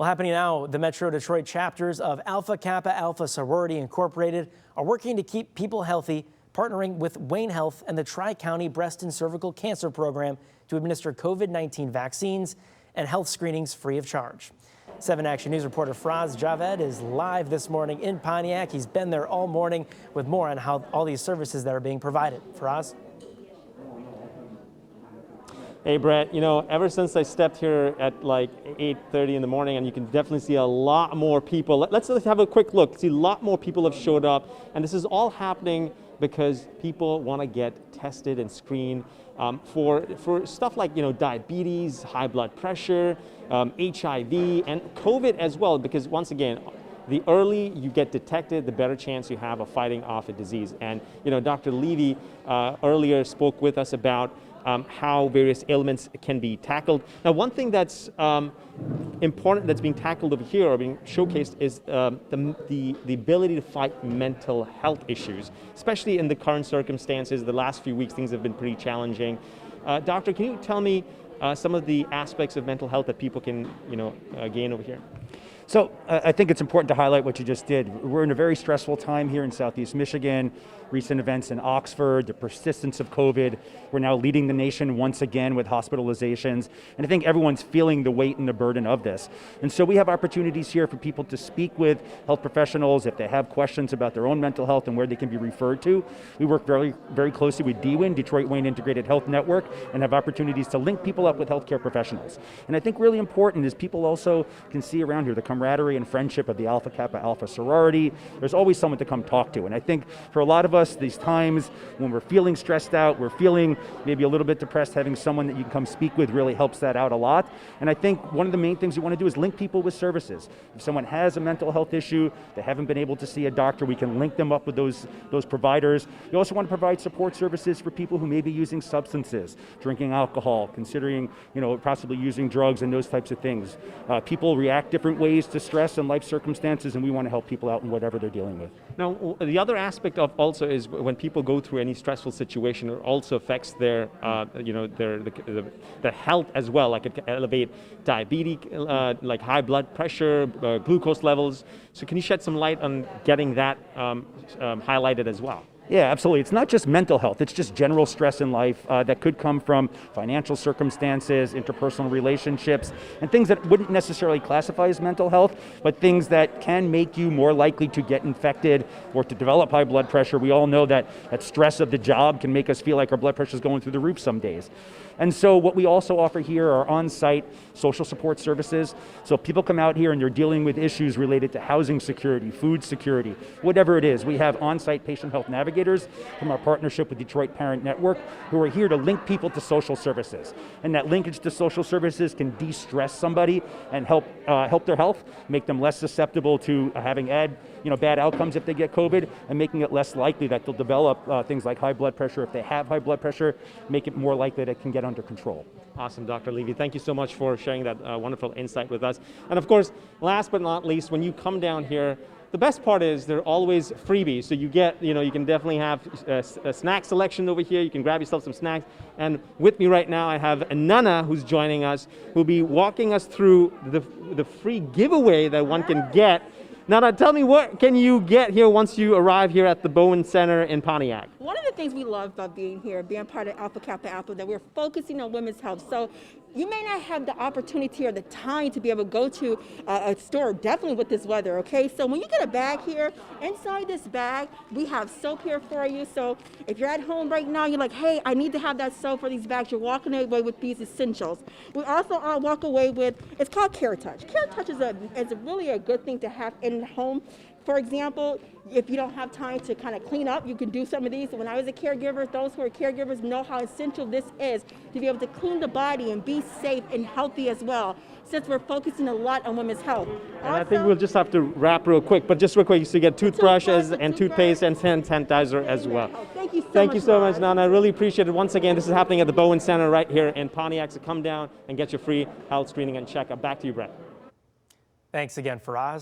Well, happening now, the Metro Detroit chapters of Alpha Kappa Alpha Sorority Incorporated are working to keep people healthy, partnering with Wayne Health and the Tri-County Breast and Cervical Cancer Program to administer COVID-19 vaccines and health screenings free of charge. 7 Action News reporter Faraz Javed is live this morning in Pontiac. He's been there all morning with more on how all these services that are being provided. Faraz? Hey Brett, you know, ever since I stepped here at like 8:30 in the morning, and you can definitely see a lot more people. Let's have a quick look. See, a lot more people have showed up, and this is all happening because people want to get tested and screened for stuff like, you know, diabetes, high blood pressure, HIV, and COVID as well, because once again, the early you get detected, the better chance you have of fighting off a disease. And, you know, Dr. Levy earlier spoke with us about how various ailments can be tackled. Now, one thing that's important that's being tackled over here or being showcased is the ability to fight mental health issues, especially in the current circumstances. The last few weeks, things have been pretty challenging. Doctor, can you tell me some of the aspects of mental health that people can, you know, gain over here? So I think it's important to highlight what you just did. We're in a very stressful time here in Southeast Michigan, recent events in Oxford, the persistence of COVID. We're now leading the nation once again with hospitalizations. And I think everyone's feeling the weight and the burden of this. And so we have opportunities here for people to speak with health professionals if they have questions about their own mental health and where they can be referred to. We work very, very closely with DWIN, Detroit Wayne Integrated Health Network, and have opportunities to link people up with healthcare professionals. And I think really important is people also can see around here the camaraderie and friendship of the Alpha Kappa Alpha sorority. There's always someone to come talk to. And I think for a lot of us, these times when we're feeling stressed out, we're feeling maybe a little bit depressed, having someone that you can come speak with really helps that out a lot. And I think one of the main things we want to do is link people with services. If someone has a mental health issue, they haven't been able to see a doctor, we can link them up with those providers. We also want to provide support services for people who may be using substances, drinking alcohol, considering, you know, possibly using drugs and those types of things. People react different ways to stress and life circumstances, and we want to help people out in whatever they're dealing with. Now, the other aspect of also is when people go through any stressful situation, it also affects their, you know, their health as well. Like it can elevate diabetes, like high blood pressure, glucose levels. So can you shed some light on getting that highlighted as well? Yeah, absolutely. It's not just mental health, it's just general stress in life that could come from financial circumstances, interpersonal relationships, and things that wouldn't necessarily classify as mental health, but things that can make you more likely to get infected or to develop high blood pressure. We all know that stress of the job can make us feel like our blood pressure is going through the roof some days. And so what we also offer here are on-site social support services. So people come out here and they're dealing with issues related to housing security, food security, whatever it is. We have on-site patient health navigators from our partnership with Detroit Parent Network who are here to link people to social services. And that linkage to social services can de-stress somebody and help their health, make them less susceptible to having bad outcomes if they get COVID, and making it less likely that they'll develop things like high blood pressure. If they have high blood pressure, make it more likely that it can get under control. Awesome, Dr. Levy. Thank you so much for sharing that wonderful insight with us. And of course, last but not least, when you come down here, the best part is there are always freebies. So you get, you know, you can definitely have a snack selection over here. You can grab yourself some snacks. And with me right now, I have Nana who's joining us, who'll be walking us through the free giveaway that one can get. Now, tell me, what can you get here once you arrive here at the Bowen Center in Pontiac? One of the things we love about being here, being part of Alpha Kappa Alpha, that we're focusing on women's health. So you may not have the opportunity or the time to be able to go to a store, definitely with this weather, okay? So when you get a bag here, inside this bag, we have soap here for you. So if you're at home right now, you're like, hey, I need to have that soap for these bags, you're walking away with these essentials. We also walk away with, it's called Care Touch. Care Touch is really a good thing to have in home. For example, if you don't have time to kind of clean up, you can do some of these. When I was a caregiver, those who are caregivers know how essential this is to be able to clean the body and be safe and healthy as well, since we're focusing a lot on women's health. And also, I think we'll just have to wrap real quick, but just real quick, so you get toothbrushes and toothpaste and hand sanitizer as well. Oh, thank you so much. Thank you so much, Nana. I really appreciate it. Once again, this is happening at the Bowen Center right here in Pontiac, so come down and get your free health screening and checkup. Back to you, Brett. Thanks again, Faraz.